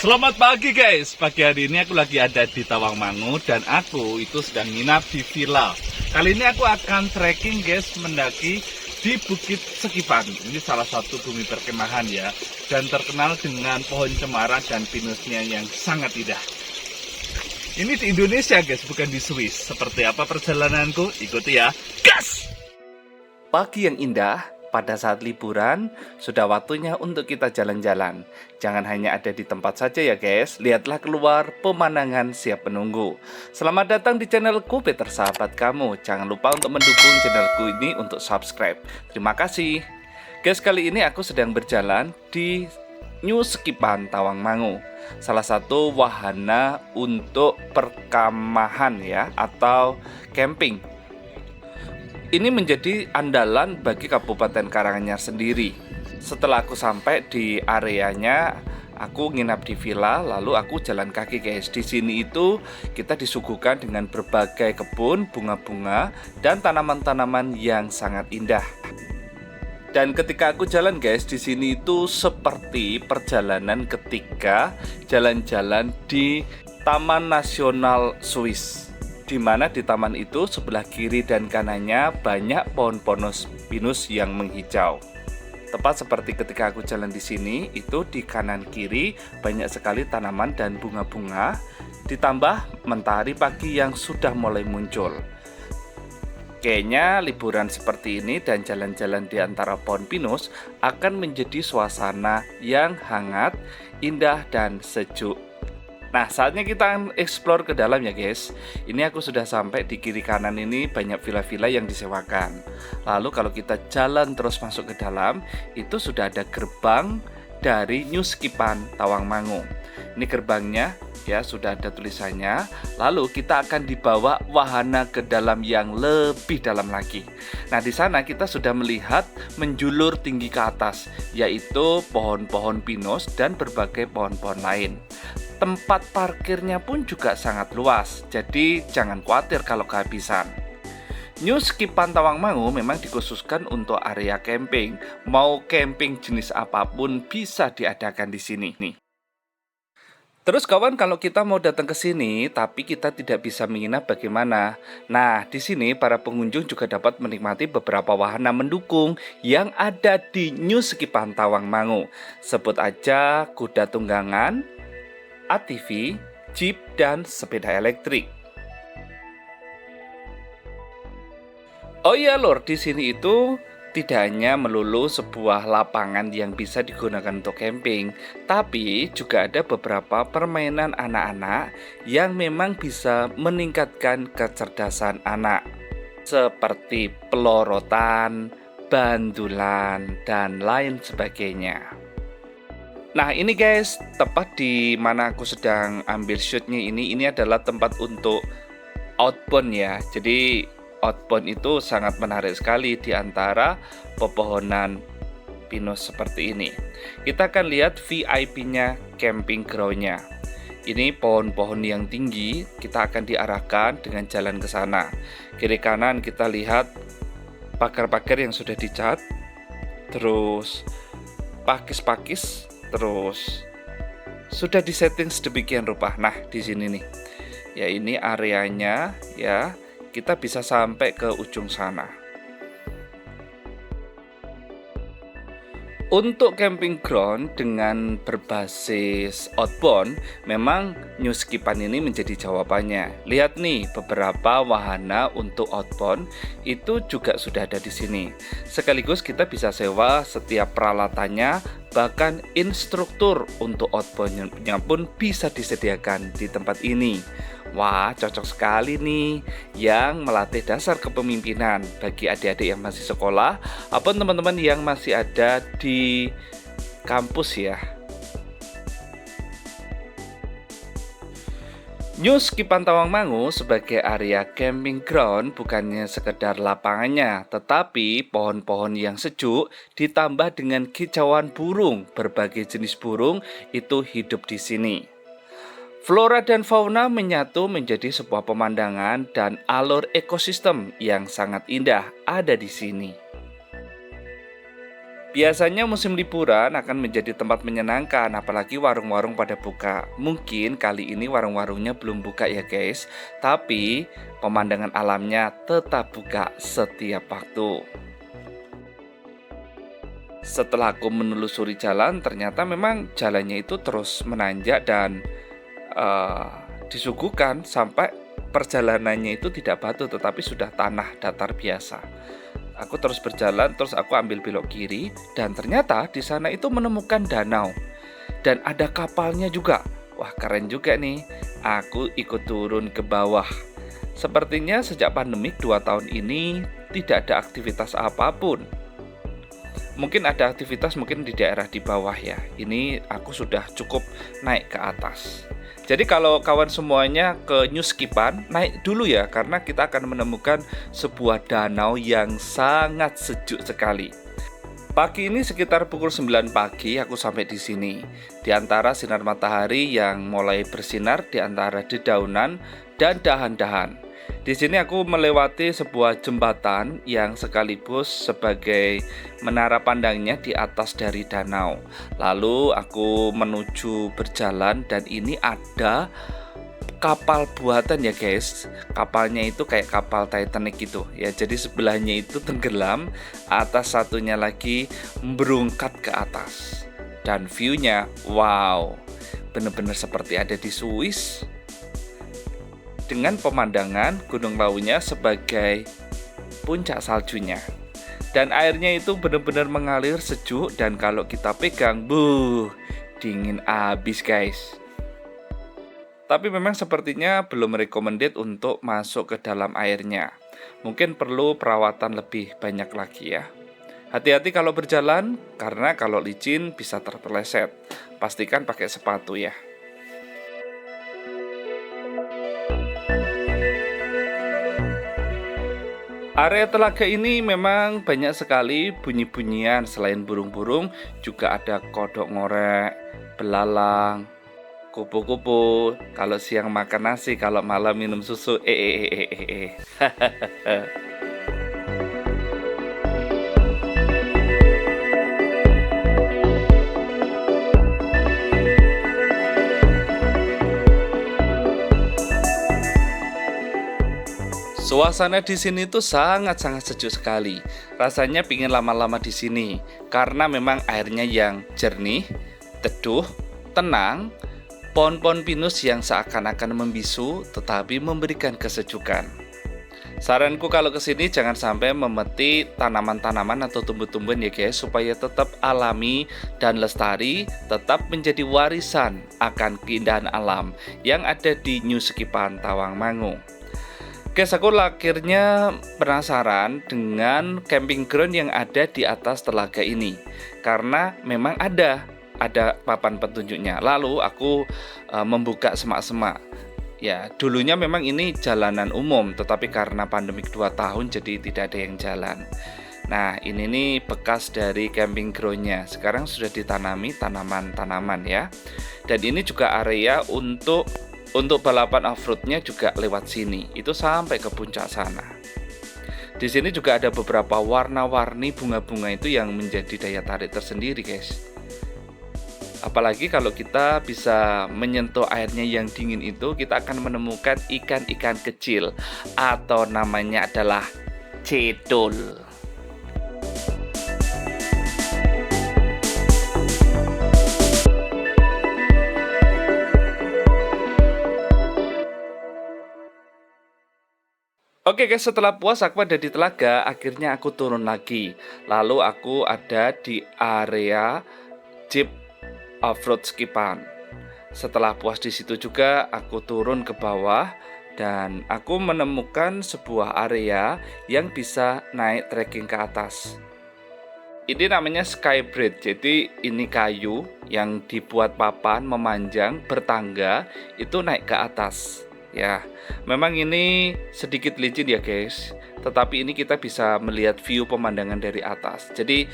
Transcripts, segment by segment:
Selamat pagi guys. Pagi hari ini aku lagi ada di Tawangmangu dan aku itu sedang nginap di villa. Kali ini aku akan trekking guys, mendaki di Bukit Sekipan. Ini salah satu bumi perkemahan ya, dan terkenal dengan pohon cemara dan pinusnya yang sangat indah. Ini di Indonesia guys, bukan di Swiss. Seperti apa perjalananku? Ikuti ya. Gas! Pagi yang indah. Pada saat liburan, sudah waktunya untuk kita jalan-jalan. Jangan hanya ada di tempat saja ya guys, lihatlah keluar, pemandangan siap menunggu. Selamat datang di channelku, Peter Sahabat Kamu. Jangan lupa untuk mendukung channelku ini untuk subscribe. Terima kasih. Guys, kali ini aku sedang berjalan di New Sekipan Tawangmangu. Salah satu wahana untuk perkemahan ya, atau camping. Ini menjadi andalan bagi Kabupaten Karanganyar sendiri. Setelah aku sampai di areanya, aku nginap di villa, lalu aku jalan kaki guys. Di sini itu kita disuguhkan dengan berbagai kebun, bunga-bunga, dan tanaman-tanaman yang sangat indah. Dan ketika aku jalan guys, di sini itu seperti perjalanan ketika jalan-jalan di Taman Nasional Swiss. Di mana di taman itu sebelah kiri dan kanannya banyak pohon-pohon pinus yang menghijau. Tepat seperti ketika aku jalan di sini, itu di kanan kiri banyak sekali tanaman dan bunga-bunga, ditambah mentari pagi yang sudah mulai muncul. Kayaknya liburan seperti ini dan jalan-jalan di antara pohon pinus akan menjadi suasana yang hangat, indah, dan sejuk. Nah, saatnya kita explore ke dalam ya guys. Ini aku sudah sampai di kiri kanan ini banyak villa-villa yang disewakan. Lalu kalau kita jalan terus masuk ke dalam, itu sudah ada gerbang dari New Sekipan Tawangmangu. Ini gerbangnya ya, sudah ada tulisannya. Lalu kita akan dibawa wahana ke dalam yang lebih dalam lagi. Nah, di sana kita sudah melihat menjulur tinggi ke atas, yaitu pohon-pohon pinus dan berbagai pohon-pohon lain. Tempat parkirnya pun juga sangat luas, jadi jangan khawatir kalau kehabisan. New Sekipan Tawangmangu memang dikhususkan untuk area camping. Mau camping jenis apapun bisa diadakan di sini. Terus kawan, kalau kita mau datang ke sini tapi kita tidak bisa menginap bagaimana? Nah, di sini para pengunjung juga dapat menikmati beberapa wahana mendukung yang ada di New Sekipan Tawangmangu. Sebut aja kuda tunggangan, ATV, jeep, dan sepeda elektrik. Oh iya lor, di sini itu tidak hanya melulu sebuah lapangan yang bisa digunakan untuk camping, tapi juga ada beberapa permainan anak-anak yang memang bisa meningkatkan kecerdasan anak, seperti pelorotan, bandulan, dan lain sebagainya. Nah ini guys, tepat di mana aku sedang ambil shootnya ini adalah tempat untuk outbound ya. Jadi outbound itu sangat menarik sekali di antara pepohonan pinus seperti ini. Kita akan lihat VIP-nya camping ground-nya. Ini pohon-pohon yang tinggi, kita akan diarahkan dengan jalan ke sana. Kiri kanan kita lihat pagar-pagar yang sudah dicat, terus pakis-pakis, terus sudah disetting sedemikian rupa. Nah, di sini nih. Ya, ini areanya ya. Kita bisa sampai ke ujung sana. Untuk camping ground dengan berbasis outbound, memang New Sekipan ini menjadi jawabannya. Lihat nih, beberapa wahana untuk outbound itu juga sudah ada di sini. Sekaligus kita bisa sewa setiap peralatannya, bahkan instruktur untuk outboundnya pun bisa disediakan di tempat ini. Wah, cocok sekali nih yang melatih dasar kepemimpinan bagi adik-adik yang masih sekolah ataupun teman-teman yang masih ada di kampus ya. New Sekipan Tawangmangu sebagai area camping ground bukannya sekedar lapangannya, tetapi pohon-pohon yang sejuk ditambah dengan kicauan burung. Berbagai jenis burung itu hidup di sini. Flora dan fauna menyatu menjadi sebuah pemandangan dan alur ekosistem yang sangat indah ada di sini. Biasanya musim liburan akan menjadi tempat menyenangkan, apalagi warung-warung pada buka. Mungkin kali ini warung-warungnya belum buka ya guys, tapi pemandangan alamnya tetap buka setiap waktu. Setelah aku menelusuri jalan, ternyata memang jalannya itu terus menanjak dan eh, disuguhkan sampai perjalanannya itu tidak batu tetapi sudah tanah datar biasa. Aku terus berjalan, terus aku ambil belok kiri dan ternyata di sana itu menemukan danau dan ada kapalnya juga. Wah, keren juga nih. Aku ikut turun ke bawah. Sepertinya sejak pandemik 2 tahun ini tidak ada aktivitas apapun. Mungkin ada aktivitas mungkin di daerah di bawah ya. Ini aku sudah cukup naik ke atas. Jadi kalau kawan semuanya ke New Skipan, naik dulu ya karena kita akan menemukan sebuah danau yang sangat sejuk sekali. Pagi ini sekitar pukul 9 pagi aku sampai di sini. Di antara sinar matahari yang mulai bersinar di antara dedaunan dan dahan-dahan. Di sini aku melewati sebuah jembatan yang sekaligus sebagai menara pandangnya di atas dari danau. Lalu aku menuju berjalan dan ini ada kapal buatan ya guys. Kapalnya itu kayak kapal Titanic gitu ya. Jadi sebelahnya itu tenggelam, atas satunya lagi berungkat ke atas. Dan view-nya wow, bener-bener seperti ada di Swiss. Dengan pemandangan Gunung Launya sebagai puncak saljunya. Dan airnya itu benar-benar mengalir sejuk dan kalau kita pegang, dingin abis guys. Tapi memang sepertinya belum recommended untuk masuk ke dalam airnya. Mungkin perlu perawatan lebih banyak lagi ya. Hati-hati kalau berjalan, karena kalau licin bisa terpeleset. Pastikan pakai sepatu ya. Area telaga ini memang banyak sekali bunyi-bunyian. Selain burung-burung juga ada kodok ngorek, belalang, kupu-kupu. Kalau siang makan nasi, kalau malam minum susu. Suasana di sini tuh sangat-sangat sejuk sekali. Rasanya pingin lama-lama di sini karena memang airnya yang jernih, teduh, tenang, pohon-pohon pinus yang seakan-akan membisu tetapi memberikan kesejukan. Saranku kalau ke sini jangan sampai memetik tanaman-tanaman atau tumbuh-tumbuhan ya guys, supaya tetap alami dan lestari, tetap menjadi warisan akan keindahan alam yang ada di New Skipan Tawangmangu. Guys, aku akhirnya penasaran dengan camping ground yang ada di atas telaga ini karena memang ada papan petunjuknya. Lalu aku membuka semak-semak. Ya, dulunya memang ini jalanan umum, tetapi karena pandemik 2 tahun jadi tidak ada yang jalan. Nah, ini nih bekas dari camping ground-nya. Sekarang sudah ditanami tanaman-tanaman ya. Dan ini juga area untuk balapan off-roadnya juga lewat sini, itu sampai ke puncak sana. Di sini juga ada beberapa warna-warni bunga-bunga itu yang menjadi daya tarik tersendiri guys. Apalagi kalau kita bisa menyentuh airnya yang dingin itu, kita akan menemukan ikan-ikan kecil atau namanya adalah cedol. Oke guys, setelah puas aku ada di telaga, akhirnya aku turun lagi. Lalu aku ada di area Jeep Off-Road Skipan. Setelah puas di situ juga, aku turun ke bawah dan aku menemukan sebuah area yang bisa naik trekking ke atas. Ini namanya Skybridge. Jadi ini kayu yang dibuat papan memanjang bertangga itu naik ke atas. Ya, memang ini sedikit licin ya guys, tetapi ini kita bisa melihat view pemandangan dari atas. Jadi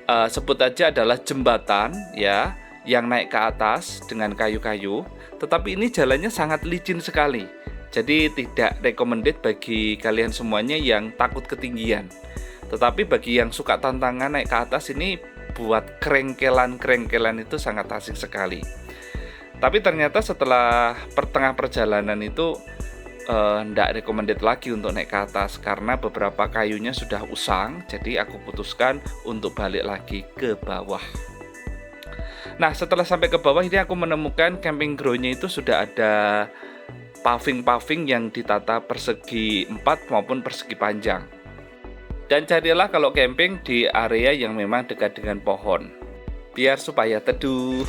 sebut aja adalah jembatan ya, yang naik ke atas dengan kayu-kayu. Tetapi ini jalannya sangat licin sekali. Jadi tidak recommended bagi kalian semuanya yang takut ketinggian. Tetapi bagi yang suka tantangan naik ke atas ini membuat kerengkelan itu sangat asik sekali. Tapi ternyata setelah pertengah perjalanan itu ndak recommended lagi untuk naik ke atas karena beberapa kayunya sudah usang. Jadi aku putuskan untuk balik lagi ke bawah. Nah, setelah sampai ke bawah ini aku menemukan camping ground-nya itu sudah ada paving yang ditata persegi 4 maupun persegi panjang. Dan carilah kalau camping di area yang memang dekat dengan pohon, biar supaya teduh.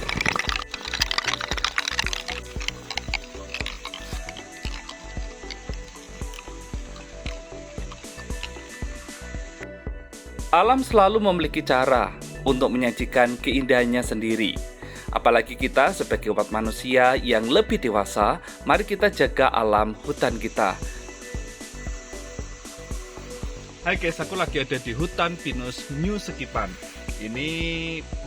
Alam selalu memiliki cara untuk menyajikan keindahannya sendiri. Apalagi kita sebagai umat manusia yang lebih dewasa, mari kita jaga alam hutan kita. Hai guys, aku lagi ada di hutan pinus New Sekipan. Ini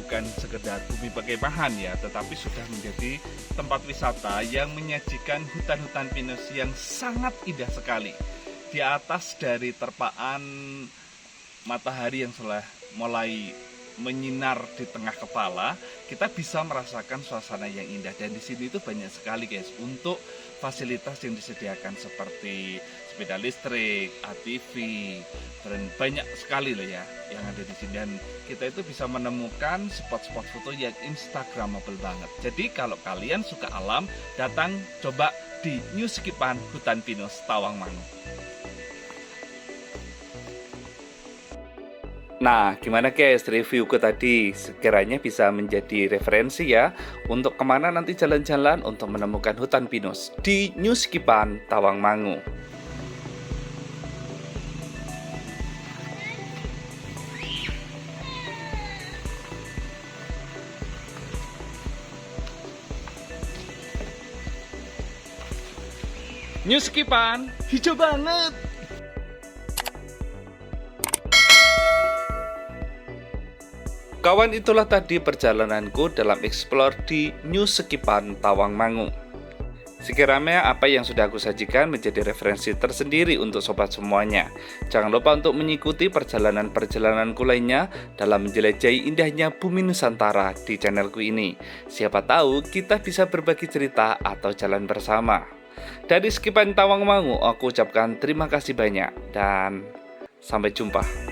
bukan sekedar bumi perkemahan ya, tetapi sudah menjadi tempat wisata yang menyajikan hutan-hutan pinus yang sangat indah sekali. Di atas dari terpaan matahari yang sudah mulai menyinar di tengah kepala, kita bisa merasakan suasana yang indah. Dan di sini itu banyak sekali guys untuk fasilitas yang disediakan seperti sepeda listrik, ATV, dan banyak sekali loh ya yang ada di sini. Dan kita itu bisa menemukan spot-spot foto yang instagramable banget. Jadi kalau kalian suka alam, datang coba di New Sekipan Hutan Pinus Tawangmangu. Nah, gimana guys reviewku tadi? Sekiranya bisa menjadi referensi ya untuk kemana nanti jalan-jalan untuk menemukan hutan pinus di New Sekipan Tawangmangu. New Sekipan, hijau banget! Kawan, itulah tadi perjalananku dalam explore di New Sekipan Tawangmangu. Sekiranya apa yang sudah aku sajikan menjadi referensi tersendiri untuk sobat semuanya. Jangan lupa untuk mengikuti perjalanan-perjalananku lainnya dalam menjelajahi indahnya bumi Nusantara di channelku ini. Siapa tahu kita bisa berbagi cerita atau jalan bersama. Dari Sekipan Tawangmangu, aku ucapkan terima kasih banyak dan sampai jumpa.